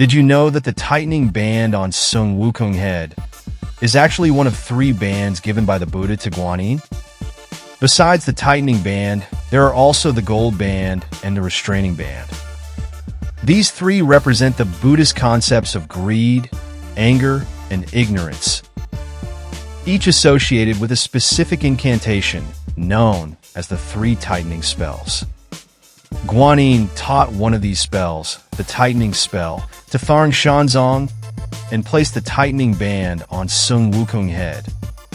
Did you know that the tightening band on Sun Wukong head is actually one of 3 bands given by the Buddha to Guanyin? Besides the tightening band, there are also the gold band and the restraining band. These 3 represent the Buddhist concepts of greed, anger, and ignorance, each associated with a specific incantation known as the 3 tightening spells. Guanyin taught one of these spells, the tightening spell, to Tharng Shanzong and placed the tightening band on Sun Wukong head,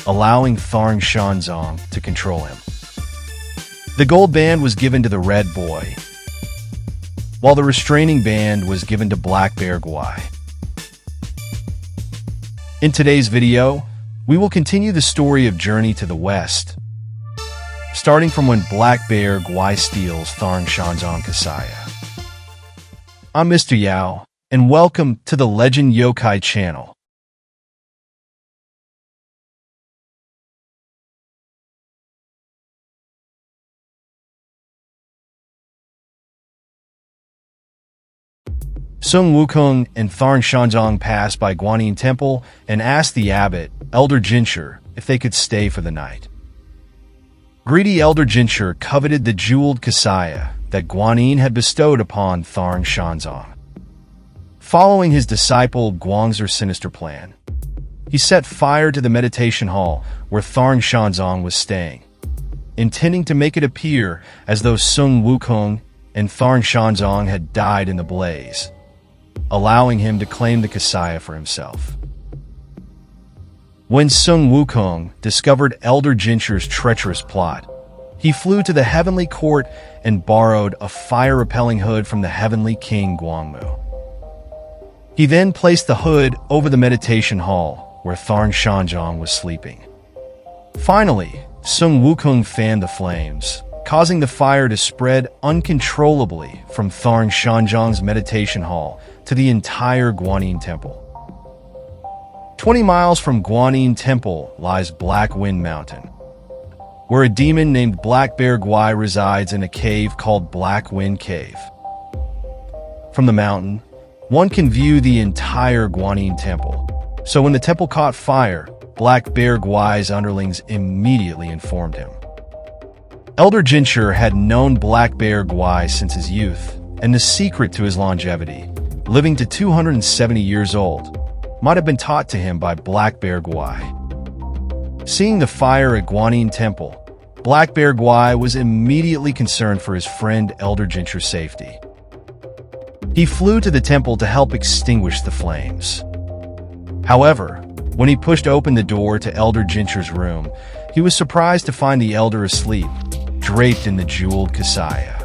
allowing Tharng Shanzong to control him. The gold band was given to the red boy, while the restraining band was given to Black Bear Guai. In today's video, we will continue the story of Journey to the West, starting from when Black Bear Guai steals Tharng Shanzong Kasaya. I'm Mr. Yao, and welcome to the Legend Yokai channel. Sun Wukong and Tharng Shanzong passed by Guanyin Temple and asked the abbot, Elder Jinshur, if they could stay for the night. Greedy Elder Jinshur coveted the jeweled Kasaya that Guanyin had bestowed upon Tharng Shanzong. Following his disciple Guangzer's sinister plan, he set fire to the meditation hall where Tharng Shanzong was staying, intending to make it appear as though Sun Wukong and Tharng Shanzong had died in the blaze, allowing him to claim the Kasaya for himself. When Sun Wukong discovered Elder Jinshur's treacherous plot, he flew to the heavenly court and borrowed a fire-repelling hood from the heavenly king Guangmu. He then placed the hood over the meditation hall where Tharng Shanzong was sleeping. Finally, Sun Wukong fanned the flames, causing the fire to spread uncontrollably from Tharng Shanzong's meditation hall to the entire Guanyin Temple. 20 miles from Guanyin Temple lies Black Wind Mountain, where a demon named Black Bear Guai resides in a cave called Black Wind Cave. From the mountain, one can view the entire Guanyin Temple, so when the temple caught fire, Black Bear Guai's underlings immediately informed him. Elder Jinshur had known Black Bear Guai since his youth, and the secret to his longevity, living to 270 years old, might have been taught to him by Black Bear Guai. Seeing the fire at Guanyin Temple, Black Bear Guai was immediately concerned for his friend Elder Jinshur's safety. He flew to the temple to help extinguish the flames. However, when he pushed open the door to Elder Jinshur's room, he was surprised to find the elder asleep, draped in the jeweled Kasaya.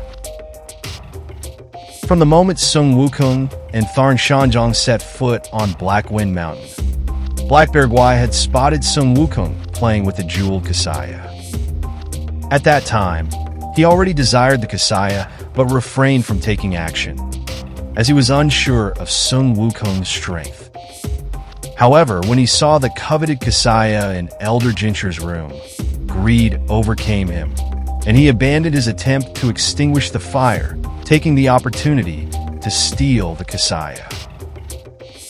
From the moment Sun Wukong and Tharng Shanzong set foot on Black Wind Mountain, Black Bear Guai had spotted Sun Wukong playing with the jeweled Kasaya. At that time, he already desired the Kasaya but refrained from taking action, as he was unsure of Sun Wukong's strength. However, when he saw the coveted Kasaya in Elder Jinshur's room, greed overcame him, and he abandoned his attempt to extinguish the fire, taking the opportunity to steal the Kasaya.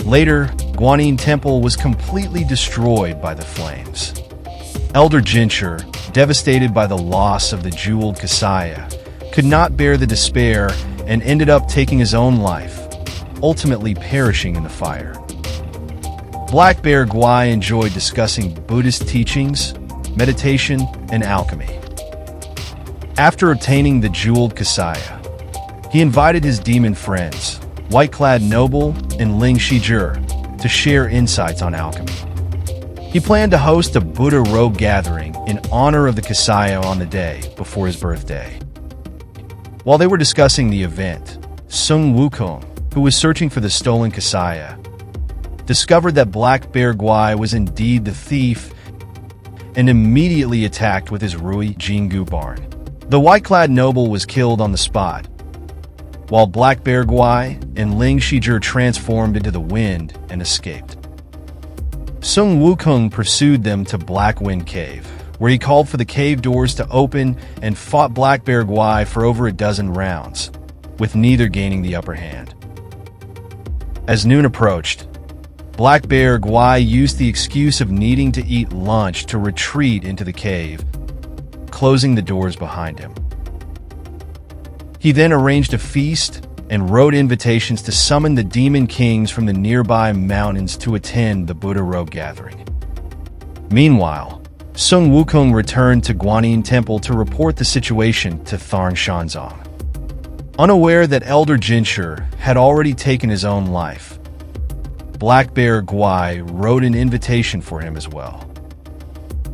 Later, Guanyin Temple was completely destroyed by the flames. Elder Jinshur, devastated by the loss of the jeweled Kasaya, could not bear the despair and ended up taking his own life, ultimately perishing in the fire. Black Bear Guai enjoyed discussing Buddhist teachings, meditation, and alchemy. After obtaining the jeweled Kasaya, he invited his demon friends, White-Clad Noble and Ling Shijur, to share insights on alchemy. He planned to host a Buddha rogue gathering in honor of the Kasaya on the day before his birthday. While they were discussing the event, Sun Wukong, who was searching for the stolen Kasaya, discovered that Black Bear Guai was indeed the thief and immediately attacked with his Rui Jingu barn. The white-clad noble was killed on the spot, while Black Bear Guai and Ling Shijur transformed into the wind and escaped. Sun Wukong pursued them to Black Wind Cave, where he called for the cave doors to open and fought Black Bear Guai for over a dozen rounds, with neither gaining the upper hand. As noon approached, Black Bear Guai used the excuse of needing to eat lunch to retreat into the cave, closing the doors behind him. He then arranged a feast and wrote invitations to summon the demon kings from the nearby mountains to attend the Buddha robe gathering. Meanwhile, Sun Wukong returned to Guanyin Temple to report the situation to Tharn Shanzong. Unaware that Elder Jinshi had already taken his own life, Black Bear Guai wrote an invitation for him as well.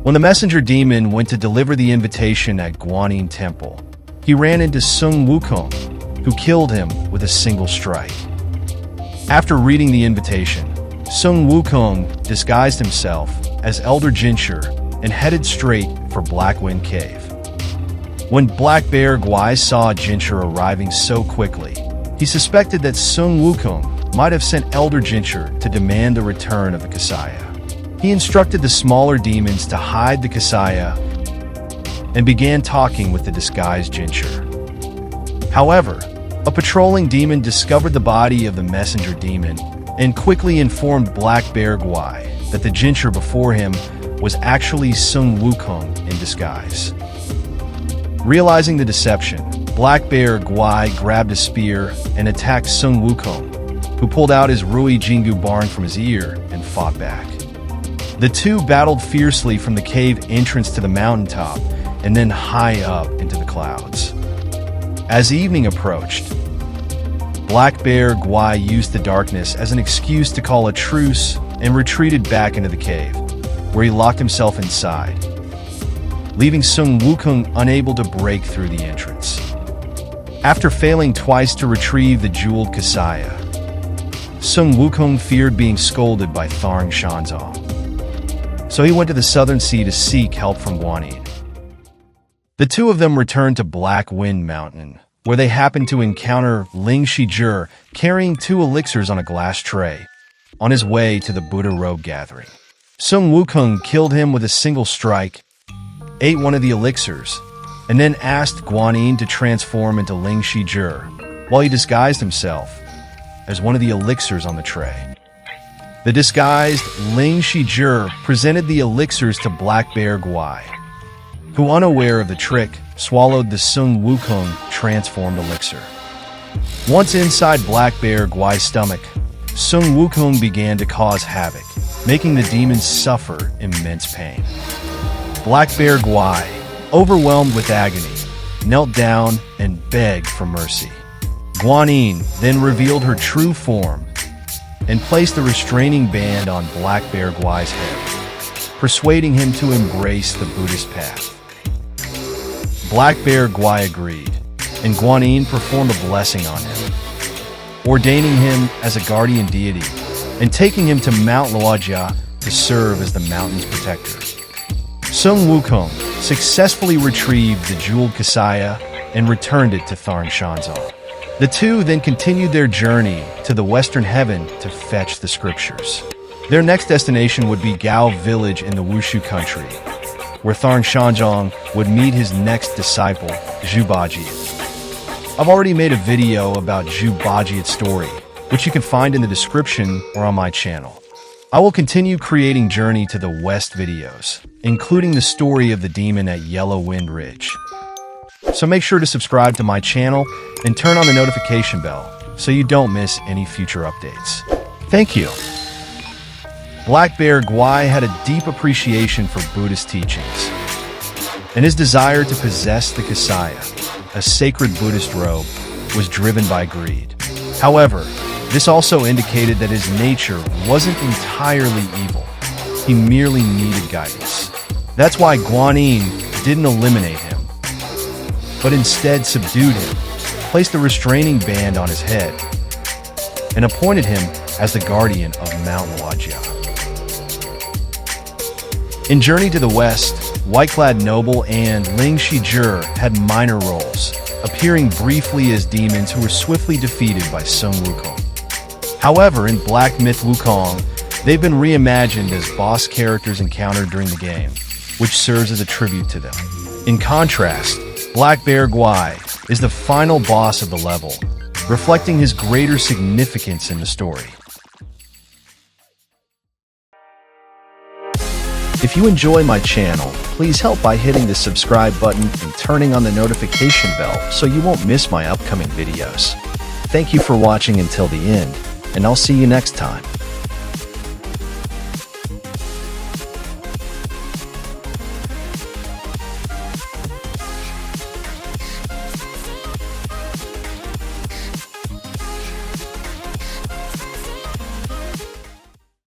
When the messenger demon went to deliver the invitation at Guanyin Temple, he ran into Sun Wukong, who killed him with a single strike. After reading the invitation, Sun Wukong disguised himself as Elder Jinshi and headed straight for Blackwind Cave. When Black Bear Guai saw Jinshi arriving so quickly, he suspected that Sun Wukong might have sent Elder Jinshi to demand the return of the Kasaya. He instructed the smaller demons to hide the Kasaya and began talking with the disguised Jinshi. However, a patrolling demon discovered the body of the messenger demon and quickly informed Black Bear Guai that the Jinshi before him was actually Sun Wukong in disguise. Realizing the deception, Black Bear Guai grabbed a spear and attacked Sun Wukong, who pulled out his Rui Jingu barn from his ear and fought back. The two battled fiercely from the cave entrance to the mountaintop and then high up into the clouds. As evening approached, Black Bear Guai used the darkness as an excuse to call a truce and retreated back into the cave, where he locked himself inside, leaving Sun Wukong unable to break through the entrance. After failing twice to retrieve the jeweled Kasaya, Sun Wukong feared being scolded by Tharn Shanzong, so he went to the southern sea to seek help from Guanyin. The two of them returned to Black Wind Mountain, where they happened to encounter Ling Shijie carrying 2 elixirs on a glass tray, on his way to the Buddha robe gathering. Sun Wukong killed him with a single strike, ate one of the elixirs, and then asked Guanyin to transform into Ling Shijie, while he disguised himself as one of the elixirs on the tray. The disguised Ling Shijie presented the elixirs to Black Bear Guai, who, unaware of the trick, swallowed the Sun Wukong transformed elixir. Once inside Black Bear Guai's stomach, Sun Wukong began to cause havoc, making the demons suffer immense pain. Black Bear Guai, overwhelmed with agony, knelt down and begged for mercy. Guanyin then revealed her true form and placed the restraining band on Black Bear Guai's head, persuading him to embrace the Buddhist path. Black Bear Guai agreed, and Guanyin performed a blessing on him, ordaining him as a guardian deity and taking him to Mount Luojia to serve as the mountain's protector. Sun Wukong successfully retrieved the jeweled Kasaya and returned it to Tharn Shanzong. The two then continued their journey to the Western Heaven to fetch the scriptures. Their next destination would be Gao Village in the Wushu country, where Tharn Shanzong would meet his next disciple, Zhu Bajiat. I've already made a video about Zhu Bajiat's story, which you can find in the description or on my channel. I will continue creating Journey to the West videos, including the story of the demon at Yellow Wind Ridge. So make sure to subscribe to my channel and turn on the notification bell so you don't miss any future updates. Thank you. Black Bear Guai had a deep appreciation for Buddhist teachings, and his desire to possess the Kasaya, a sacred Buddhist robe, was driven by greed. However, this also indicated that his nature wasn't entirely evil. He merely needed guidance. That's why Guanyin didn't eliminate him, but instead subdued him, placed a restraining band on his head, and appointed him as the guardian of Mount Luojia. In Journey to the West, White-Clad Noble and Ling Shijie had minor roles, appearing briefly as demons who were swiftly defeated by Sun Wukong. However, in Black Myth Wukong, they've been reimagined as boss characters encountered during the game, which serves as a tribute to them. In contrast, Black Bear Guai is the final boss of the level, reflecting his greater significance in the story. If you enjoy my channel, please help by hitting the subscribe button and turning on the notification bell so you won't miss my upcoming videos. Thank you for watching until the end, and I'll see you next time.